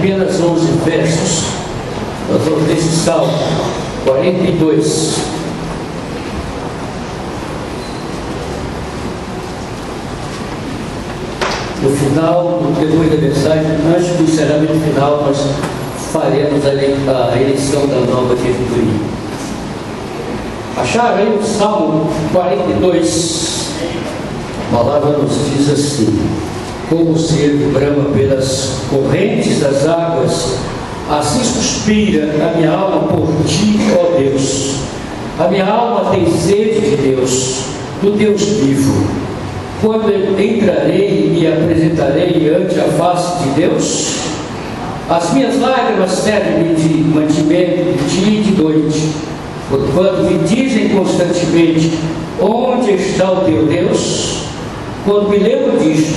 apenas 11 versos. Nós vamos ler esse Salmo 42. No final, depois da mensagem, antes do encerramento final, nós faremos a eleição da nova diretoria. Acharam aí o Salmo 42? A palavra nos diz assim: como o cervo brama pelas correntes das águas, assim suspira a minha alma por ti, ó Deus. A minha alma tem sede de Deus, do Deus vivo. Quando entrarei e me apresentarei ante a face de Deus, as minhas lágrimas servem-me de mantimento de dia e de noite. Quando me dizem constantemente: onde está o teu Deus? Quando me lembro disto,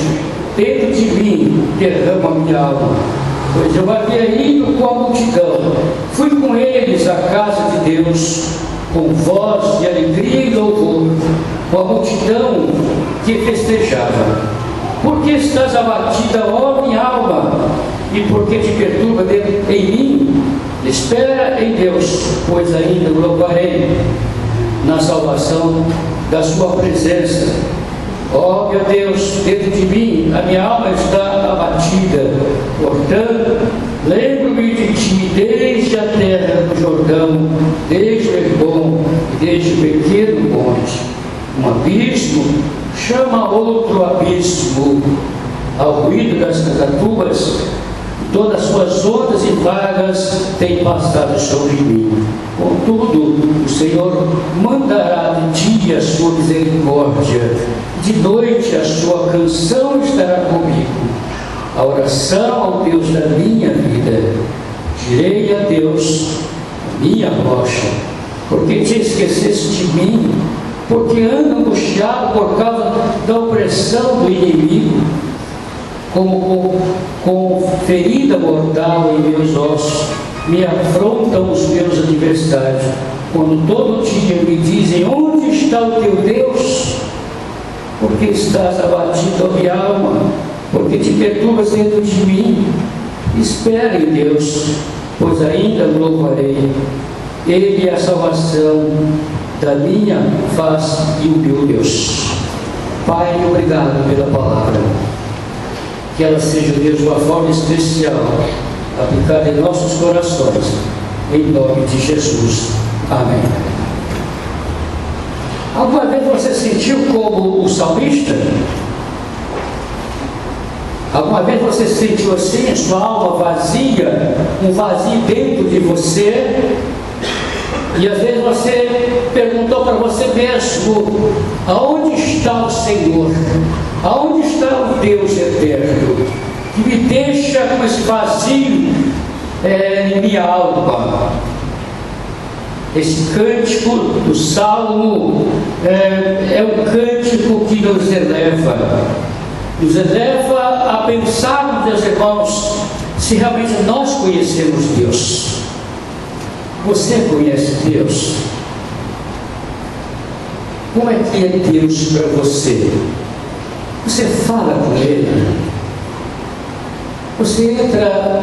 dentro de mim derrama a minha alma, pois eu havia ido com a multidão, fui com eles à casa de Deus, com voz de alegria e louvor, com a multidão que festejava. Por que estás abatida, ó minha alma? E por que te perturba dentro em mim? Espera em Deus, pois ainda o louvarei na salvação da sua presença. Ó meu Deus, dentro de mim a minha alma está abatida. Portanto, lembro-me de ti desde a terra do Jordão, desde o Hermon e desde o pequeno monte. Um abismo chama outro abismo. Ao ruído das catatumbas, todas as suas ondas e vagas têm passado sobre mim. Contudo, o Senhor mandará de dia a sua misericórdia, de noite a sua canção estará comigo. A oração ao Deus da minha vida. Direi a Deus, minha rocha, porque te esqueceste de mim, porque ando angustiado por causa da opressão do inimigo, como com ferida mortal em meus ossos, me afrontam os meus adversários, quando todo dia me dizem: onde está o teu Deus? Porque estás abatido, ó minha alma, porque te perturbas dentro de mim. Espera em Deus, pois ainda louvarei. Ele é a salvação da minha face e o meu Deus. Pai, obrigado pela palavra. Que ela seja, Deus, de uma forma especial aplicada em nossos corações, em nome de Jesus. Amém. Alguma vez você sentiu como o salmista? Alguma vez você sentiu assim, a sua alma vazia, um vazio dentro de você? E às vezes você perguntou para você mesmo: aonde está o Senhor? Aonde está o Deus eterno, que me deixa com esse vazio em minha alma? Esse cântico do Salmo é um cântico que nos eleva a pensar, meus irmãos, se realmente nós conhecemos Deus. Você conhece Deus? Como é que é Deus para você? Você fala com Ele? Você entra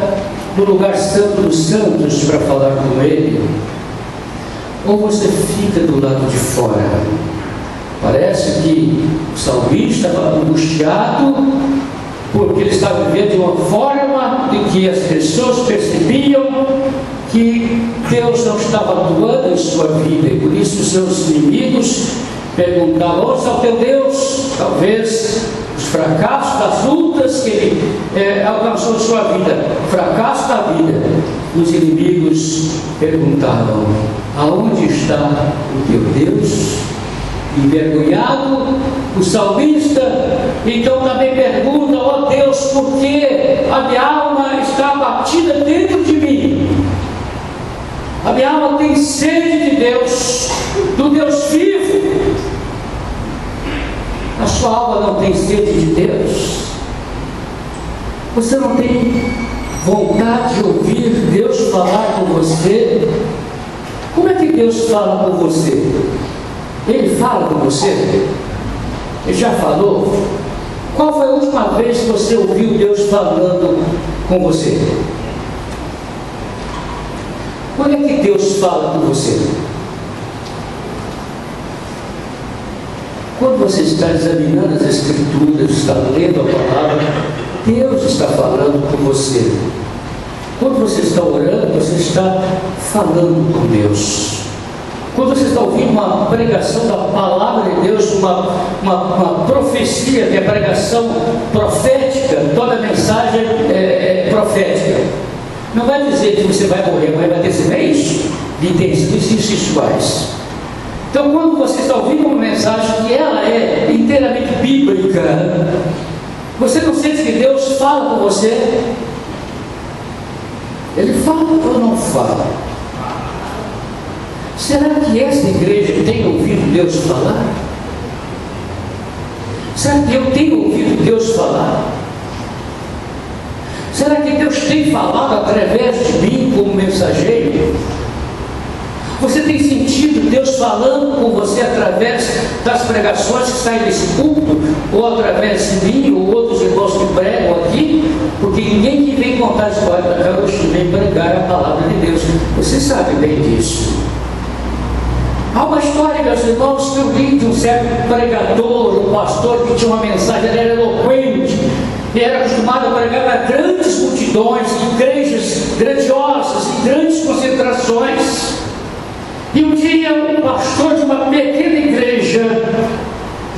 no lugar santo dos santos para falar com Ele? Ou você fica do lado de fora? Parece que o salmista estava angustiado porque ele estava vivendo de uma forma de que as pessoas percebiam que Deus não estava atuando em sua vida, e por isso os seus inimigos perguntavam: onde está o teu Deus? Talvez os fracassos das lutas que ele alcançou em sua vida, o fracasso da vida. Os inimigos perguntavam: aonde está o teu Deus? Envergonhado, o salmista então também pergunta: ó Deus, por que a minha alma está abatida dentro de mim? A minha alma tem sede de Deus, do Deus vivo. A sua alma não tem sede de Deus? Você não tem vontade de ouvir Deus falar com você? Como é que Deus fala com você? Ele fala com você? Ele já falou? Qual foi a última vez que você ouviu Deus falando com você? Quando é que Deus fala com você? Quando você está examinando as Escrituras, está lendo a palavra, Deus está falando com você. Quando você está orando, você está falando com Deus. Quando você está ouvindo uma pregação da palavra de Deus, uma profecia, que é pregação profética, toda mensagem é profética. Não vai dizer que você vai morrer, mas vai ter esse mês de intensivos sexuais. Então, quando você está ouvindo uma mensagem que ela é inteiramente bíblica, você não sente que Deus fala com você? Ele fala ou não fala? Será que essa igreja tem ouvido Deus falar? Será que eu tenho ouvido Deus falar? Será que Deus tem falado através de mim como mensageiro? Você tem sentido Deus falando com você através das pregações que saem desse púlpito, ou através de mim, ou outros irmãos que pregam aqui? Porque ninguém que vem contar a história da Caroxi vem pregar a palavra de Deus. Você sabe bem disso. Há uma história, meus irmãos, que eu li de um certo pregador, um pastor que tinha uma mensagem, ele era eloquente, e era acostumado a pregar para grandes multidões, igrejas grandiosas, em grandes concentrações. E um dia um pastor de uma pequena igreja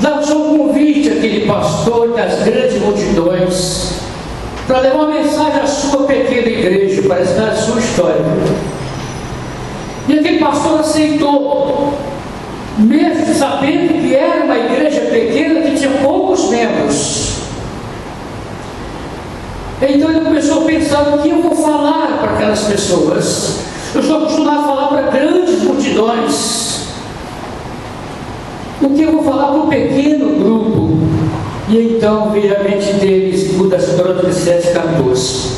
lançou um convite àquele pastor das grandes multidões para levar uma mensagem à sua pequena igreja, para estar a sua história. E aquele pastor aceitou, mesmo sabendo que era uma igreja pequena que tinha poucos membros. Então ele começou a pensar: o que eu vou falar para aquelas pessoas? Eu estou acostumado a falar para grandes multidões. O que eu vou falar para um pequeno grupo? E então veio a mente dele, segundo as Crônicas 7:14.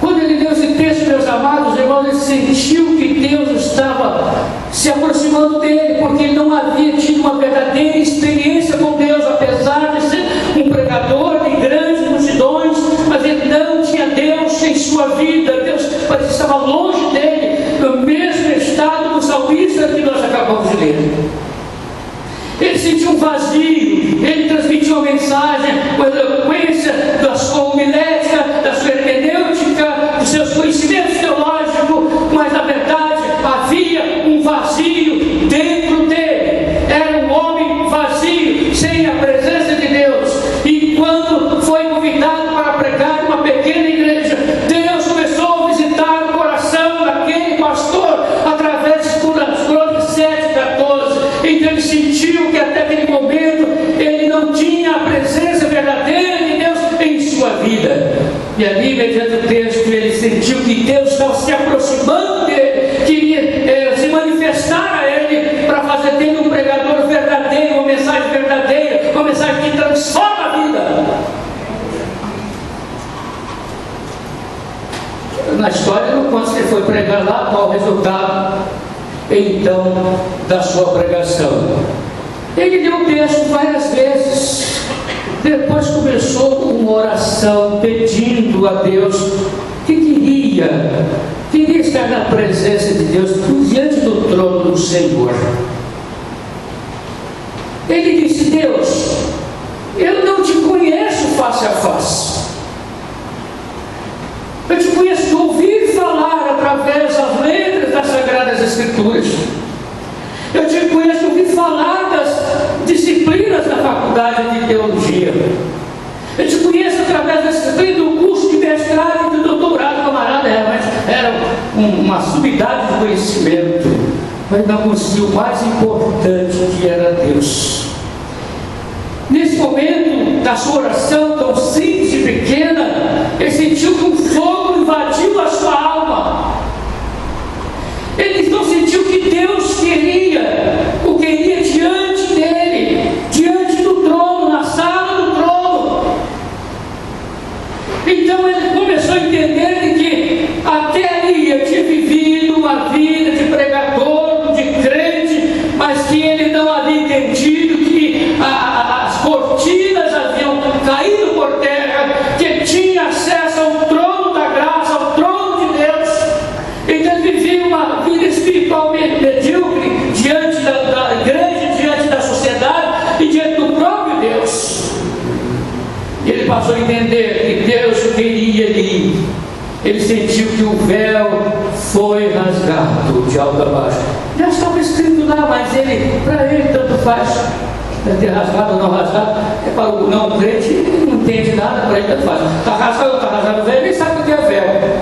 Quando ele leu esse texto, meus amados irmãos, ele sentiu que Deus estava se aproximando dele, porque ele não havia tido uma verdadeira experiência com Deus, apesar de ser um pregador de grandes multidões, mas ele não tinha Deus em sua vida. Deus parecia que estava longe dele, no mesmo estado do salmista que nós acabamos de ler. Ele sentiu um vazio, ele transmitiu uma mensagem com a eloquência da sua homilética, da sua hermenêutica, dos seus conhecimentos teológicos, mas na verdade havia um vazio dentro dele. Era um homem vazio, sem a presença de Deus. E quando foi convidado para pregar uma pequena igreja, Deus começou a visitar o coração daquele pastor através das Crônicas 7:14. Então ele sentiu que até aquele momento ele não tinha a presença verdadeira de Deus em sua vida. E ali, mediante o texto, ele sentiu que Deus estava se aproximando dele, queria se manifestar a ele para fazer dele um pregador verdadeiro, uma mensagem verdadeira, uma mensagem que transforma a vida. Na história não consta que ele foi pregar lá, qual o resultado então da sua pregação. Ele leu o texto várias vezes, depois começou uma oração pedindo a Deus que queria estar na presença de Deus, diante do trono do Senhor. Ele disse: Deus, eu não te conheço face a face, eu te conheço de ouvir falar através das letras das Sagradas Escrituras. Eu te conheço de ouvir falar das disciplinas da faculdade de teologia. Eu te conheço através da disciplina do curso de mestrado e do doutorado, camarada. Era uma subidade de conhecimento, mas não conseguiu o mais importante, que era Deus. Nesse momento da sua oração tão simples e pequena, ele sentiu que um fogo invadiu a sua alma. Ele não sentiu que Deus o queria diante dele, diante do trono, na sala do trono. Então ele começou a entender que até ali ele tinha vivido uma vida de pregador, de crente, mas que ele não havia entendido que as cortinas haviam caído por terra, que ele tinha acesso ao trono da graça, ao trono de Deus. passou a entender que Deus queria ele. Ele sentiu que o véu foi rasgado de alto a baixo. Já estava escrito lá, mas para ele tanto faz. Ter rasgado ou não rasgado, para o não crente, ele não entende nada, para ele tanto faz. Está rasgado ou não está rasgado o véu, nem sabe o que é véu.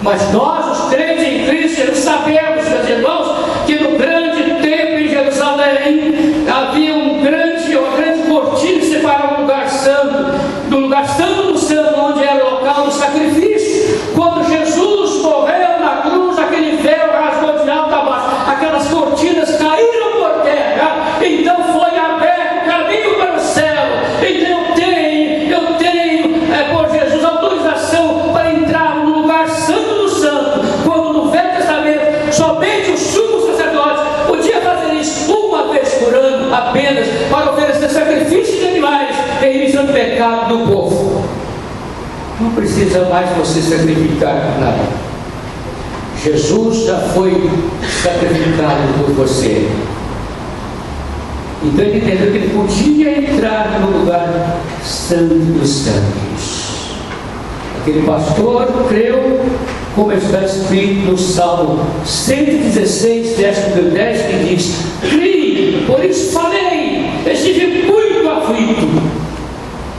Mas nós, os crentes em Cristo, sabemos, meus irmãos, que no grande templo em Jerusalém havia uma grande cortina que separava o lugar santo do lugar santo do santo, onde era o local do sacrifício. Quando Jesus morreu na cruz, aquele véu rasgou de alto a baixo, aquelas cortinas caíram por terra, então foi aberto o caminho para o céu. Então eu tenho por Jesus autorização para entrar no lugar santo do santo, quando no Velho Testamento somente o sumo sacerdote podia fazer isso uma vez por ano apenas, para oferecer sacrifícios de animais em remissão de pecado do povo. Não precisa mais você sacrificar nada. Jesus já foi sacrificado por você. Então ele entendeu que ele podia entrar no lugar santo dos santos. Aquele pastor creu, como está escrito no Salmo 116, verso 10, que diz: criei, por isso falei, estive muito aflito.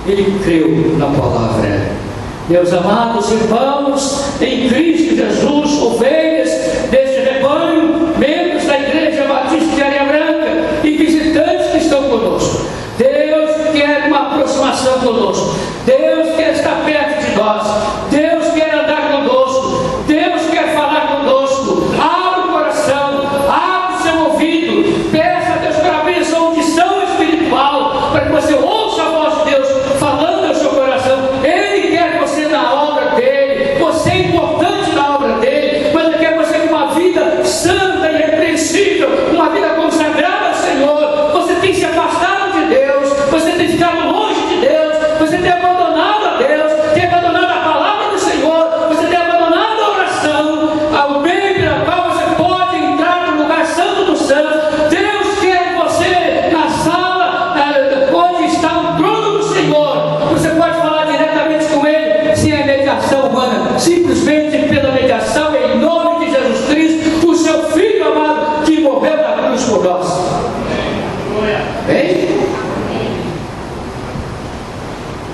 Ele creu na palavra. Meus amados irmãos, em Cristo Jesus, ovelhas deste rebanho, membros da Igreja Batista de Areia Branca e visitantes que estão conosco, Deus quer uma aproximação conosco. Deus quer estar perto de nós. Deus quer andar conosco. Deus quer falar conosco. Abra o coração, abra o seu ouvido, peça a Deus para abrir a sua audição espiritual, para que você ouça a voz de Deus falando ao seu coração. Ele quer você na obra dele. Você é importante na obra dele, mas ele quer você com uma vida santa e irrepreensível, uma vida consagrada ao Senhor. Você tem se afastado de Deus, você tem ficado longe de Deus, você tem abandonado a Deus, tem abandonado a palavra do Senhor, você tem abandonado a oração, ao meio pelo qual você pode entrar no lugar santo dos santos. Deus quer você na sala onde está o trono do Senhor. Você pode falar diretamente com Ele, sem a mediação humana, simplesmente pela mediação em nome de Jesus Cristo, o seu Filho amado, que morreu na cruz por nós. Bem?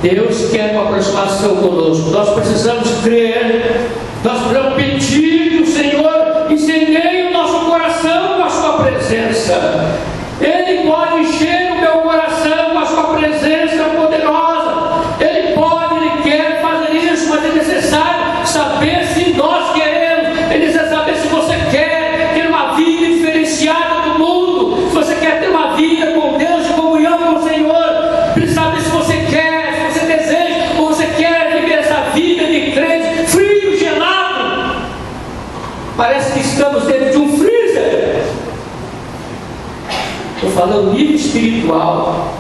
Deus quer uma aproximação conosco. Nós precisamos crer, nós precisamos pedir do Senhor, incendeie o nosso coração com a sua presença. Ele pode encher o meu coração com a sua presença poderosa. Ele pode, Ele quer fazer isso, mas é necessário saber se nós queremos. É necessário saber se você quer ter uma vida diferenciada do mundo, se você quer ter uma vida com Deus, de comunhão com o Senhor. Precisa saber se você quer, se você deseja, ou você quer viver essa vida de crente frio, gelado. Parece que estamos dentro de um freezer. Estou falando nível espiritual.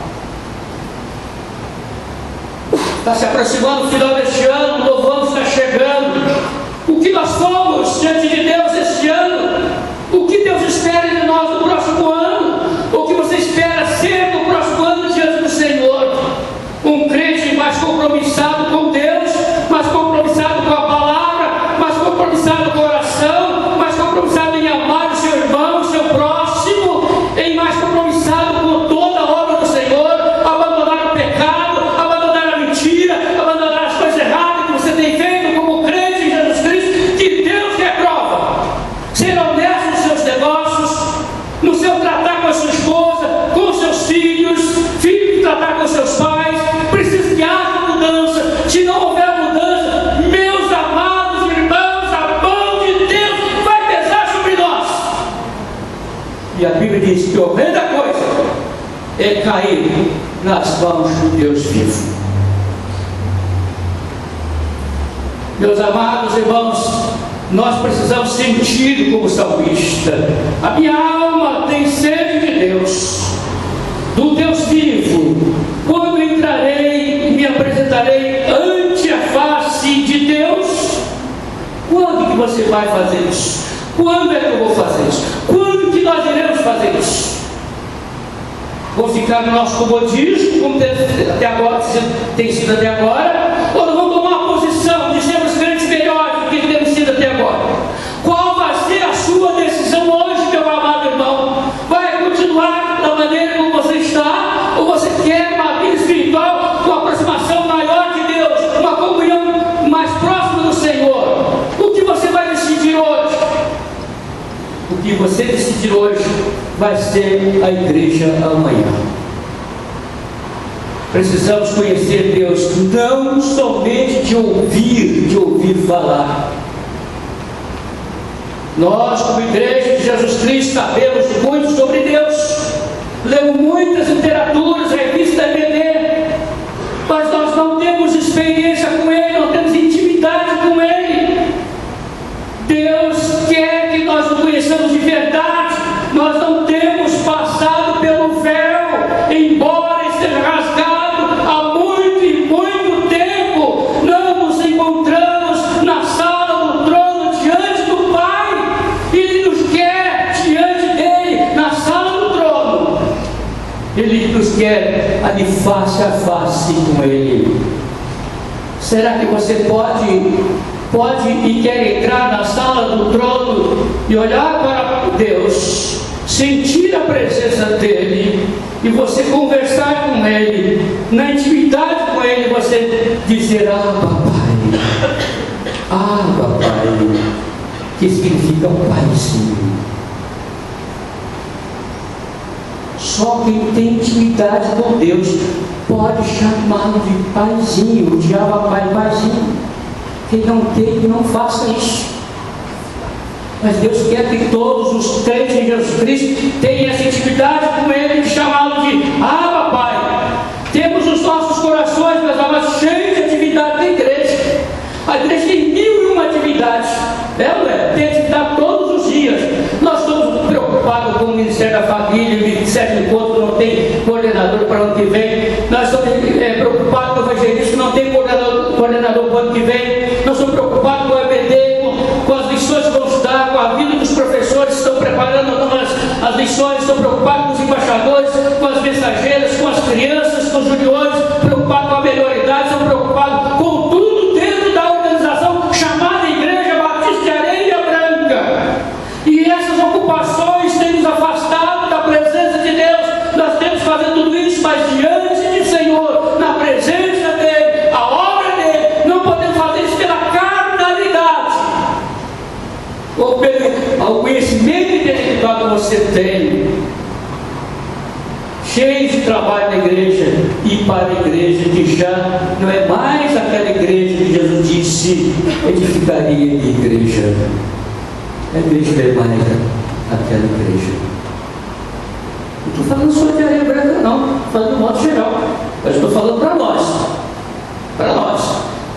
Está se aproximando o final deste ano, o novo ano está chegando. O que nós fomos diante de Deus este ano? O que Deus espera de nós no próximo ano? O que você espera ser no próximo ano diante do Senhor? Um crente mais compromissado com Deus, mais compromissado com a palavra, mais compromissado com a oração, mais compromissado em amar o seu irmão, o seu próximo, em mais compromissado com toda a obra do Senhor, abandonar o pecado, abandonar a mentira, abandonar as coisas erradas que você tem feito como crente em Jesus Cristo, que Deus quer prova. Ser honesto nos seus negócios, no seu tratar com a sua esposa, com os seus filhos, filhos tratar com os seus pais. Precisa que haja mudança. Se não houver mudança, meus amados irmãos, a mão de Deus vai pesar sobre nós. E a Bíblia diz que horrenda coisa é cair nas mãos do Deus vivo. Meus amados irmãos, nós precisamos sentir como salmista: a minha alma tem sede de Deus, do Deus vivo. Quando entrarei e me apresentarei ante a face de Deus? Quando que você vai fazer isso? Quando é que eu vou fazer isso? Quando que nós iremos fazer isso? Vamos ficar no nosso comodismo, como tem sido até agora, ou nós vamos tomar uma posição de sermos crentes melhores do que temos sido até agora? Qual vai ser a sua decisão hoje, meu amado irmão? Vai continuar da maneira como você está, ou você quer uma vida espiritual com aproximação maior de Deus, uma comunhão mais próxima do Senhor? O que você vai decidir hoje? O que você decidir hoje vai ser a igreja amanhã. Precisamos conhecer Deus não somente de ouvir falar. Nós, como igreja de Jesus Cristo, sabemos muito sobre Deus, lemos muitas literaturas, revistas da EBD, mas nós não temos experiência com Ele, não temos intimidade com Ele. Deus quer que nós o conheçamos de verdade. Nós não temos passado pelo véu, embora esteja rasgado há muito e muito tempo. Não nos encontramos na sala do trono diante do Pai. Ele nos quer diante dele, na sala do trono. Ele nos quer ali face a face com Ele. Será que você pode e quer entrar na sala do trono e olhar para Deus, sentir a presença dEle e você conversar com Ele, na intimidade com Ele, você dizer: Papai, que significa um paizinho. Só quem tem intimidade com Deus pode chamá-lo de paizinho. O diabo é paizinho. Quem não tem, que não faça isso. Mas Deus quer que todos os crentes em Jesus Cristo tenham essa intimidade com Ele, de chamá-lo de Papai. Temos os nossos corações, meus amados, cheios de atividade da igreja. A igreja tem 1001 atividades, tem atividade todos os dias. Nós estamos preocupados com o Ministério da Família, o Ministério do Encontro não tem coordenador para o ano que vem. Nós estamos preocupados com o evangelista, não tem coordenador para o ano que vem. Nós estamos preocupados com o EBD, com as lições que vamos dar, com a vida dos professores que estão preparando as lições, estão preocupados com os embaixadores, com as mensageiras, com as crianças, com os juniores, preocupados com a melhoridade, estão preocupados com tudo dentro da organização chamada Igreja Batista de Areia Branca. E essas ocupações têm nos afastado da presença de Deus. Nós temos que fazer tudo isso, mas diante do Senhor, na presença dEle, a obra dEle. Não podemos fazer isso pela carnalidade ou pelo conhecimento intelectual que você tem, cheio de trabalho na igreja e para a igreja, que já não é mais aquela igreja que Jesus disse: edificaria de igreja. A igreja não é mais aquela igreja. Não estou falando só de Areia Branca, não, estou falando de modo geral, mas estou falando para nós. Para nós,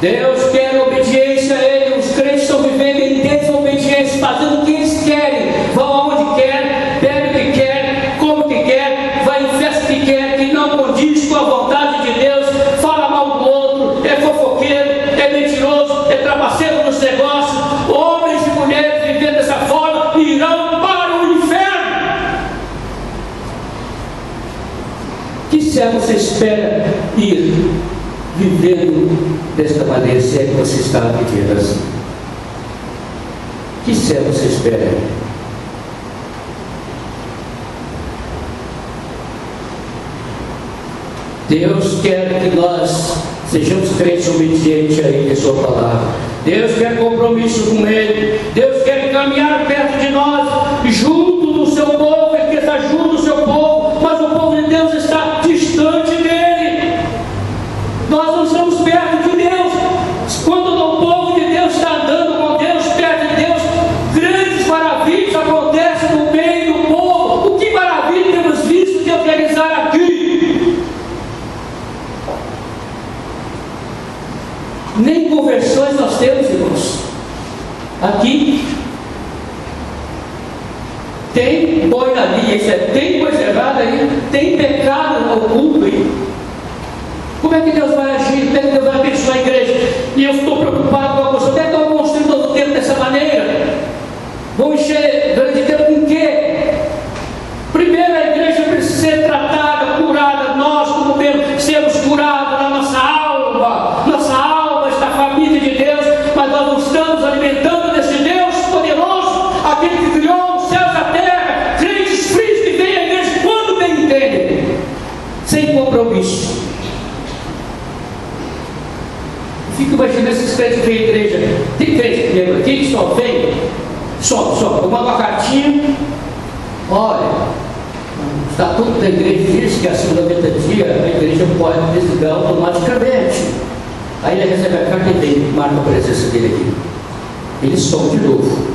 Deus quer obediência a Ele. Os crentes estão vivendo em desobediência, fazendo o que eles querem, vão aonde quer, bebe o que quer, come o que quer, vai em festa que quer, que não condiz com a vontade de Deus, fala mal do outro, é fofoqueiro, é mentiroso, é trapaceiro nos negócios. Homens e mulheres vivendo dessa forma irão para o inferno. Que servo você espera ir vivendo desta maneira, se é que você está vivendo assim? Que servo você espera? Deus quer que nós sejamos crentes obedientes a Ele e a Sua palavra. Deus quer compromisso com Ele. Deus quer caminhar perto de nós, junto do seu povo. Ele quer estar junto do seu povo, mas o povo de Deus está distante dele. Nós não estamos perto de Deus. Quando o povo de Deus está andando com Deus, perto de Deus, grandes maravilhas acontecem no meio do povo. O que maravilha temos visto Deus realizar aqui? Nem conversões nós temos, irmãos. Aqui tem boi na linha, tem coisa errada aí, tem pecado oculto aí. Como é que Deus vai agir? Como é que Deus vai abençoar a igreja? E eu estou preocupado com a coisa. Até que eu construí todo o tempo dessa maneira. Vou encher durante o tempo com o quê? Primeiro, a igreja precisa ser tratada Tem crente comigo aqui que só vem, só, eu mando uma cartinha, olha, o estatuto da igreja diz que acima da metade a igreja pode desligar automaticamente. Aí ele recebe a carta e vem, marca a presença dele aqui. Ele some de novo.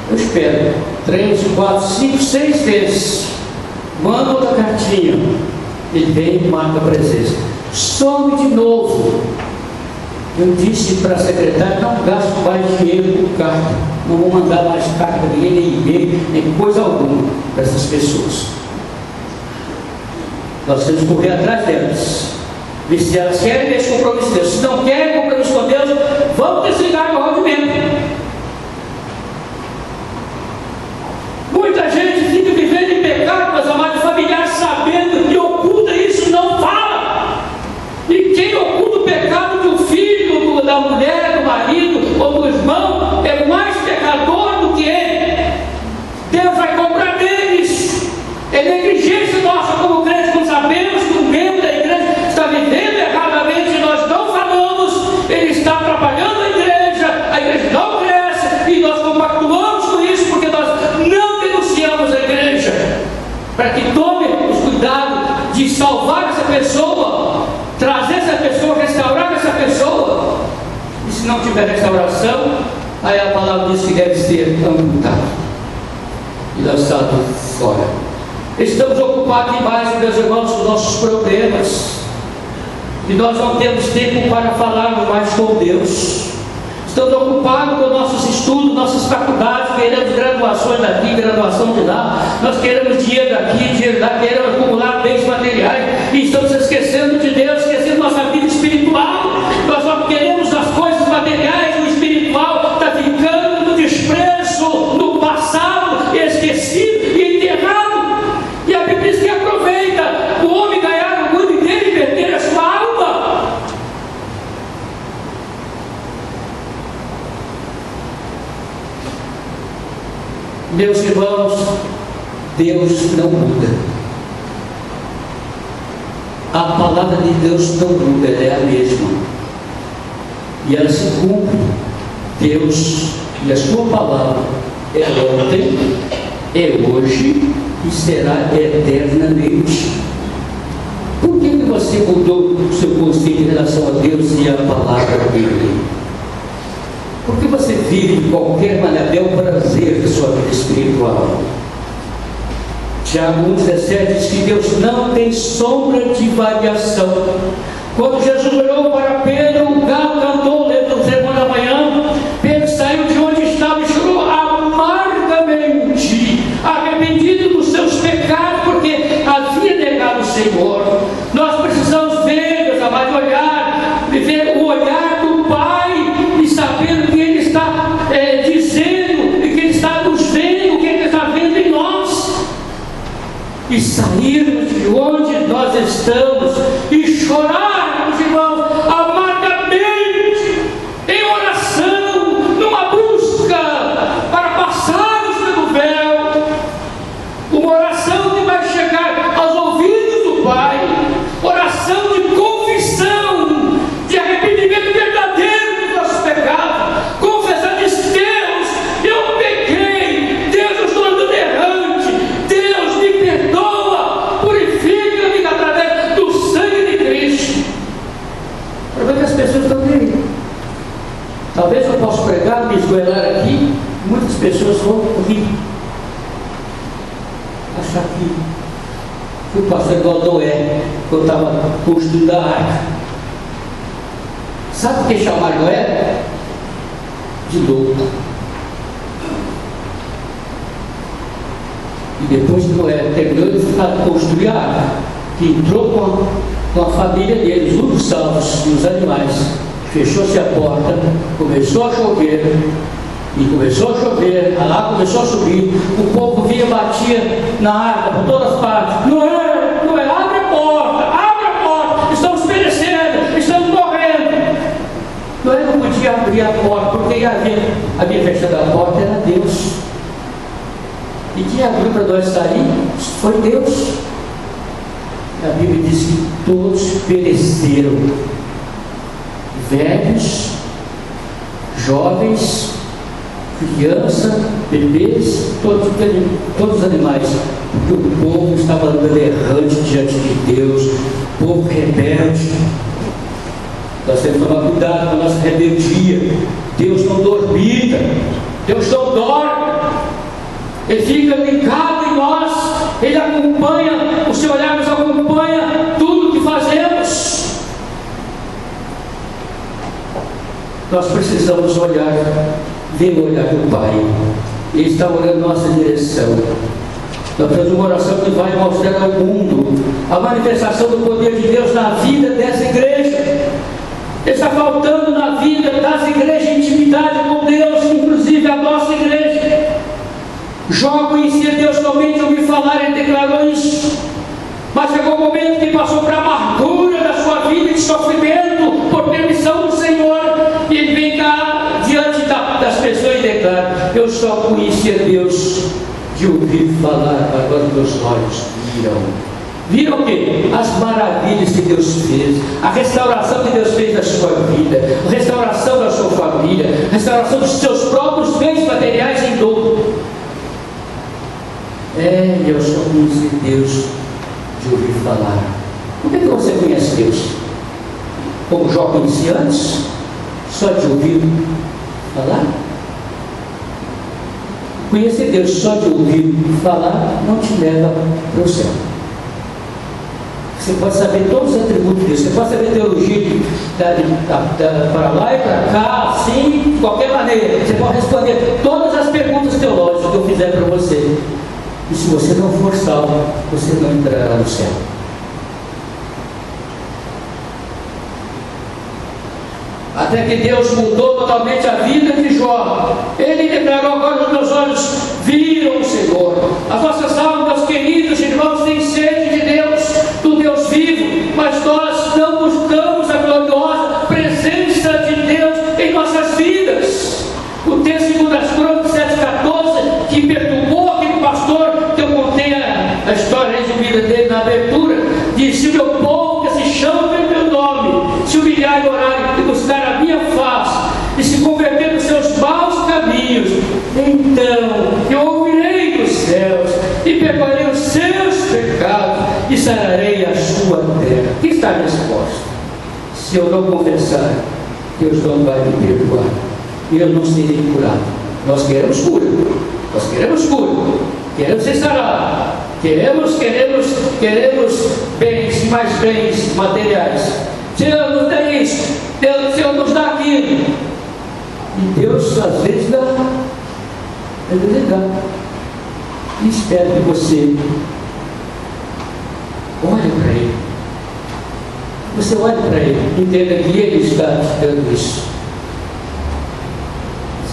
Eu espero 3, 4, 5, 6 vezes. Manda outra cartinha. Ele vem e marca a presença. Some de novo. Eu disse para a secretária: não gasto mais dinheiro com carta. Não vou mandar mais carta para ninguém, nem e-mail, nem coisa alguma para essas pessoas. Nós temos que correr atrás delas. Ver se elas querem esse compromisso com Deus. Se não querem compromisso com Deus, vamos desligar o rompimento. Muita gente fica vivendo em pecado, meus amados familiares, sabendo que oculta isso, não fala. E quem oculta o pecado do filho, da mulher, do marido ou do irmão, é mais pecador do que ele. Deus vai cobrar deles. É negligência nossa como crente, quando sabemos que um membro da igreja está vivendo erradamente e nós não falamos, ele está atrapalhando a igreja não cresce e nós compactuamos com isso porque nós não denunciamos a igreja, para que tome os cuidados de salvar essa pessoa, trazer essa pessoa, restaurar essa pessoa. E se não tiver restauração, aí a palavra diz que deve ser amputado e lançado fora. Estamos ocupados demais, meus irmãos, com nossos problemas, e nós não temos tempo para falarmos mais com Deus. Estamos ocupados com nossos estudos, nossas faculdades, queremos graduações daqui, graduação de lá, nós queremos dinheiro daqui, dinheiro lá, queremos acumular bens materiais, e estamos esquecendo de Deus, esquecendo nossa vida espiritual. Nós só queremos as coisas materiais, o espiritual está ficando no desprezo, no passado, esquecido e enterrado. E a Bíblia diz que aproveita o homem ganhar o mundo inteiro e perder a sua alma. Meus irmãos, Deus não muda. A palavra de Deus não muda, ela é a mesma. E ela se cumpre. Deus e a sua palavra é ontem, é hoje e será eternamente. Por que você mudou o seu conceito em relação a Deus e a palavra dele? Porque você vive de qualquer maneira, é o prazer da sua vida espiritual. Tiago 1,17 diz que Deus não tem sombra de variação. Quando Jesus olhou para Pedro, o galo cantou, lembra do sermão da manhã? Pedro saiu de onde estava e chorou amargamente, arrependido dos seus pecados, porque havia negado o Senhor. Nós precisamos ver, meus amados, olhar, viver o olhar do Pai e saber o que Ele está dizendo, e que Ele está nos vendo, o que Ele está vendo em nós, e sairmos de onde nós estamos e chorarmos, irmãos, amargamente, em oração, numa busca para passarmos pelo véu, uma oração que vai chegar aos ouvidos do Pai, oração de confissão, de arrependimento verdadeiro dos nossos pecados, confessar de Deus, eu pequei, Deus, eu estou andando errante, Deus me perdoa, purifica-me através do sangue de Cristo. O problema é que as pessoas estão querendo. Talvez eu possa pregar, me esgoelar aqui, muitas pessoas vão rir, achar que o pastor igual Noé, quando estava construindo a arca. Sabe por que chamaram Noé? De louco. E depois que Noé terminou de construir a arca, que entrou com a família dele, os únicos salvos e os animais, fechou-se a porta, começou a chover, e começou a chover, a água começou a subir, o povo vinha e batia na arca por todas as partes. Noé, Noé, abre a porta, estamos perecendo, estamos morrendo. Noé não podia abrir a porta, porque havia fechado a porta, era Deus. E quem abriu para nós sair foi Deus. A Bíblia diz que todos pereceram, velhos, jovens, criança, bebês, todos os animais, porque o povo estava andando errante diante de Deus, povo rebelde. Nós temos que tomar cuidado com a nossa rebeldia. Deus não dormita, Deus não dorme, Ele fica ligado em nós, Ele acompanha, o seu olhar nos acompanha tudo que fazemos. Nós precisamos olhar, ver o olhar do Pai. Ele está olhando nossa direção. Nós precisamos de uma oração que vai mostrar ao mundo a manifestação do poder de Deus na vida dessa igreja. Está faltando na vida das igrejas intimidade com Deus, inclusive a nossa igreja. Jó conhecia Deus somente ouvi falar, ele declarou isso. Mas chegou o momento que passou para a amargura da sua vida de sofrimento por permissão do Senhor. E ele vem cá diante das pessoas e declara: eu só conhecia Deus de ouvir falar, agora meus olhos viram. Viram o quê? As maravilhas que Deus fez, a restauração que Deus fez da sua vida, a restauração da sua família, a restauração dos seus próprios bens materiais em dobro. Eu só conheci Deus de ouvir falar. Por que você conhece Deus? Como Jó conhecia antes? Só de ouvir falar? Conhecer Deus só de ouvir falar não te leva para o céu. Você pode saber todos os atributos de Deus, você pode saber teologia para lá e para cá, assim, de qualquer maneira. Você pode responder todas as perguntas teológicas que eu fizer para você. E se você não for salvo, você não entrará no céu. Até que Deus mudou totalmente a vida de Jó. Ele declarou: agora os meus olhos viram o Senhor. As nossas almas, meus queridos irmãos, têm sede de Deus, do Deus vivo, mas nós não buscamos a gloriosa presença de Deus em nossas vidas. O texto de 2 Crônicas 7,14, que perturbou aquele pastor, que eu contei a história resumida dele na abertura, diz: se o meu povo que se chama pelo meu nome se humilhar e orar e buscar a minha face e se converter nos seus maus caminhos, então eu ouvirei dos céus e perdoarei os seus pecados e sararei a sua terra. Aqui está a resposta. Se eu não confessar, Deus não vai me perdoar e eu não serei curado. Nós queremos cura, queremos ser sarados, queremos bens, mais bens materiais. Senhor, nos dá isso, Senhor, nos dá aquilo. E Deus às vezes dá, e espera que você olhe para Ele. Você olhe para Ele, entenda que Ele está te dando isso.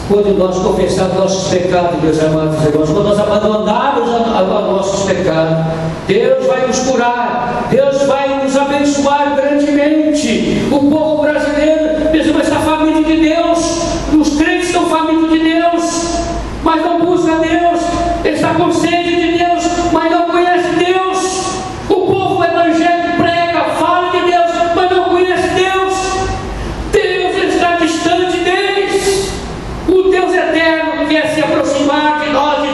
Quando nós confessarmos nossos pecados, meus amados irmãos, quando nós abandonarmos nossos pecados, Deus vai nos curar, Deus vai nos abençoar grandemente. O povo brasileiro, mesmo essa família de Deus, os crentes são família de Deus, mas não busca Deus, ele está com sede de Deus, mas não conhece Deus. O povo evangélico prega, fala de Deus, mas não conhece Deus. Deus está distante deles. O Deus eterno quer se aproximar de nós de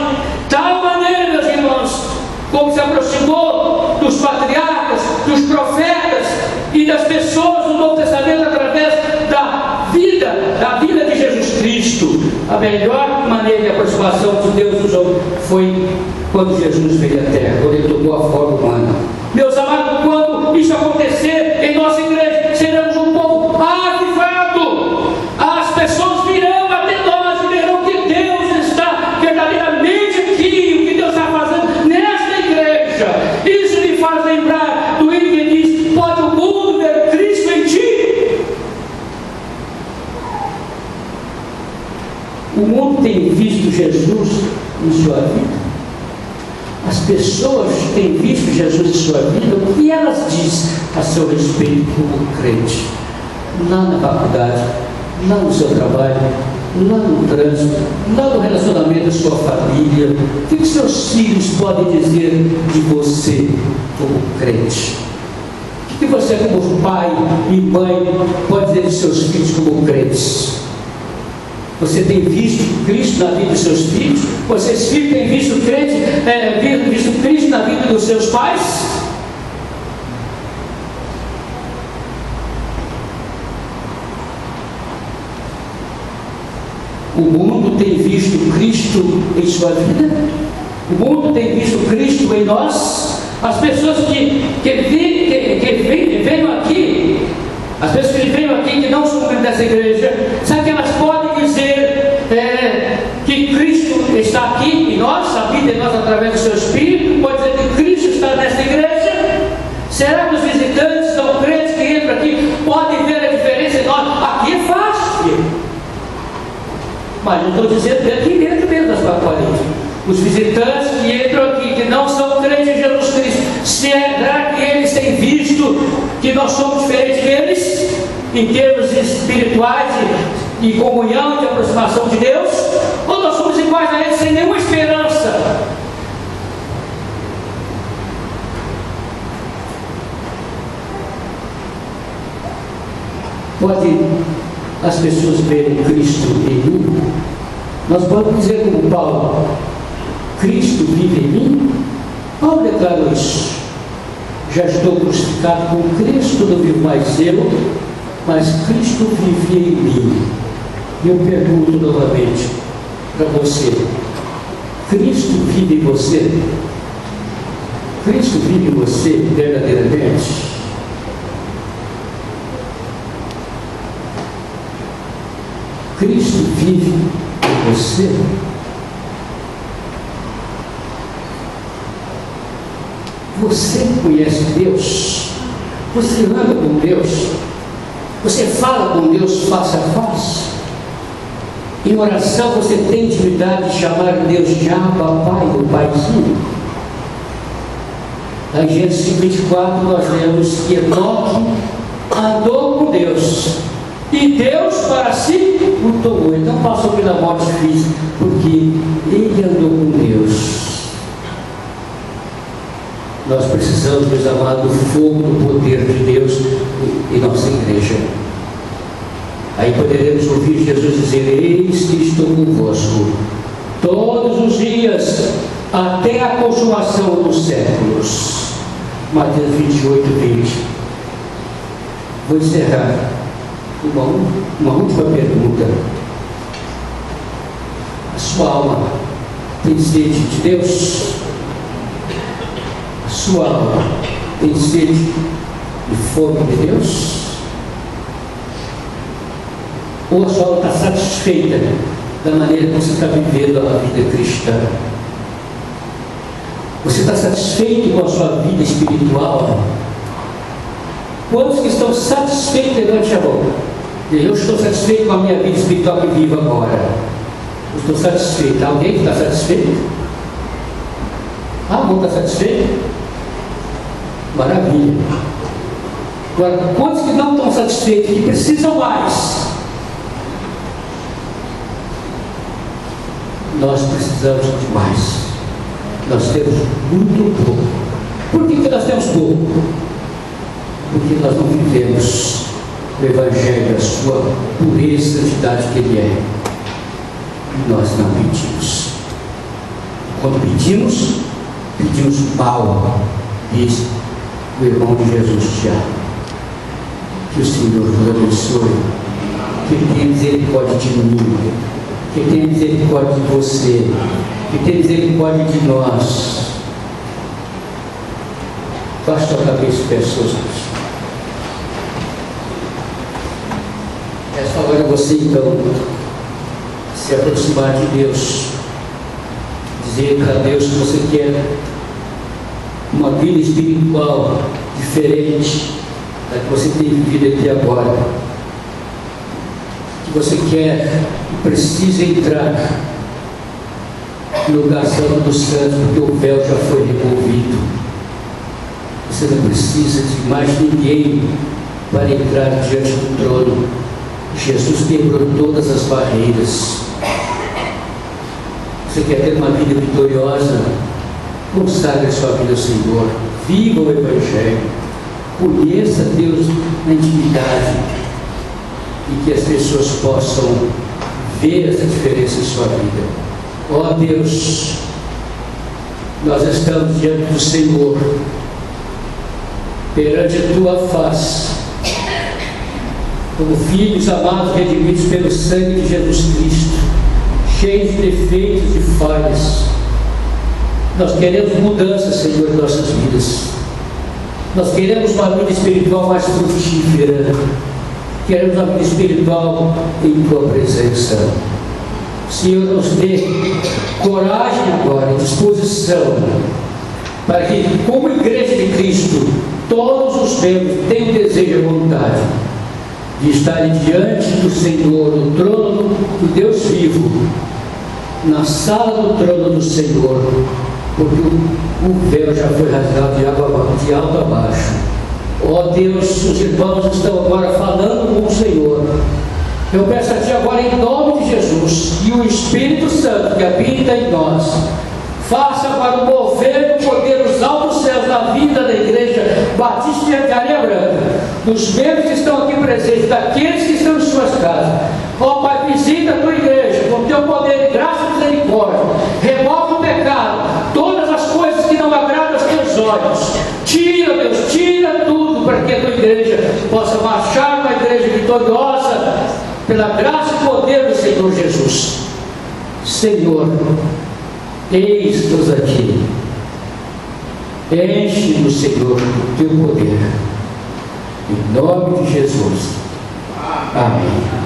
tal maneira, meus irmãos, como se aproximou dos patriarcas, dos profetas e das pessoas do Novo Testamento através da vida de Jesus Cristo. A melhor maneira de aproximação de Deus dos homens foi quando Jesus veio à terra, quando Ele tomou a forma humana. Meus amados, quando isso acontecer em nossa igreja, seremos um povo avivado. As pessoas virão até nós e verão que Deus está verdadeiramente aqui, o que Deus está fazendo nesta igreja. Isso me faz lembrar do hino que diz: pode o mundo ver Cristo em ti. O mundo tem visto Jesus em sua vida. As pessoas têm visto Jesus em sua vida. O que elas dizem a seu respeito como crente? Lá na faculdade, lá no seu trabalho, lá no trânsito, lá no relacionamento da sua família. O que seus filhos podem dizer de você como crente? O que você, como pai e mãe, pode dizer de seus filhos como crentes? Você tem visto Cristo na vida dos seus filhos? Vocês filhos têm visto visto Cristo na vida dos seus pais? O mundo tem visto Cristo em sua vida? O mundo tem visto Cristo em nós? As pessoas que veio aqui, as pessoas que veio aqui que não são membros dessa igreja, sabe que elas podem dizer que Cristo está aqui em nós, habita em nós através do seu Espírito, pode dizer que Cristo está nessa igreja? Será que os visitantes, não crentes que entram aqui, podem ver a diferença em nós? Aqui é fácil, mas não estou dizendo aqui dentro mesmo das quatro paredes. Os visitantes que entram aqui, que não são crentes em Jesus Cristo, será que eles têm visto que nós somos diferentes deles, em termos espirituais e comunhão, de aproximação de Deus? Ou nós somos iguais a eles sem nenhuma esperança? Pode as pessoas verem Cristo em mim? Nós podemos dizer como Paulo: Cristo vive em mim? Paulo declarou isso. Já estou crucificado com Cristo, não vivo mais eu, mas Cristo vive em mim. E eu pergunto novamente para você: Cristo vive em você? Cristo vive em você verdadeiramente? Cristo vive em você? Você conhece Deus? Você anda com Deus? Você fala com Deus face a face? Em oração você tem intimidade de chamar Deus de Abba, Pai ou Paizinho? Em Gênesis 24 nós lemos que Enoque andou com Deus, e Deus para si o tomou. Então passou pela morte física, porque ele andou com Deus. Nós precisamos, meus amados, do fogo do poder de Deus em nossa igreja. Aí poderemos ouvir Jesus dizer: eis que estou convosco todos os dias, até a consumação dos séculos. Mateus 28, 20. Vou encerrar uma última pergunta. A sua alma tem sede de Deus? A sua alma tem sede e fome de Deus? Ou a sua alma está satisfeita da maneira como você está vivendo a vida cristã? Você está satisfeito com a sua vida espiritual? Quantos que estão satisfeitos? Levante a mão. Eu estou satisfeito com a minha vida espiritual que vivo agora. Eu estou satisfeito. Alguém que está satisfeito? Ah, não está satisfeito? Maravilha. Agora, quantos que não estão satisfeitos, que precisam mais? Nós precisamos de mais. Nós temos muito pouco. Por que nós temos pouco? Porque nós não vivemos o Evangelho, a sua pureza, a santidade que ele é. E nós não pedimos. Quando pedimos mal, diz o irmão de Jesus Tiago. Que o Senhor nos abençoe, que ele tenha misericórdia de mim, que ele tenha misericórdia de você, que tenha misericórdia de nós. Baixa a cabeça, pessoas. Essa hora você então se aproximar de Deus, dizer para Deus que você quer uma vida espiritual diferente da que você tem vivido até agora, que você quer e precisa entrar no lugar santo dos santos, porque o véu já foi removido. Você não precisa de mais ninguém para entrar diante do trono. Jesus quebrou todas as barreiras. Você quer ter uma vida vitoriosa? Consagre a sua vida ao Senhor. Viva o Evangelho. Conheça Deus na intimidade, e que as pessoas possam ver essa diferença em sua vida. Ó Deus, nós estamos diante do Senhor, perante a tua face, como filhos amados, redimidos pelo sangue de Jesus Cristo, cheios de defeitos e falhas. Nós queremos mudança, Senhor, em nossas vidas. Nós queremos uma vida espiritual mais frutífera. Queremos uma vida espiritual em tua presença. Senhor, nos dê coragem agora, disposição, para que, como igreja de Cristo, todos os membros tenham desejo e vontade de estar diante do Senhor, no trono do Deus vivo, na sala do trono do Senhor, porque o véu já foi rasgado de alto a baixo. Ó Deus, os irmãos estão agora falando com o Senhor. Eu peço a Ti agora, em nome de Jesus, que o Espírito Santo que habita em nós faça para mover o poder dos altos céus na vida da Igreja Batista de Areia Branca, dos membros que estão aqui presentes, daqueles que estão em suas casas. Ó Pai, visita a Tua Igreja com Teu poder de graça e misericórdia. Remove o pecado, todas as coisas que não agradam aos Teus olhos. Tira, Deus, tira tudo, para que a Tua Igreja possa marchar uma igreja vitoriosa pela graça e poder do Senhor Jesus. Senhor, eis-nos aqui. Enche-nos, Senhor, do Teu poder. Em nome de Jesus. Amém.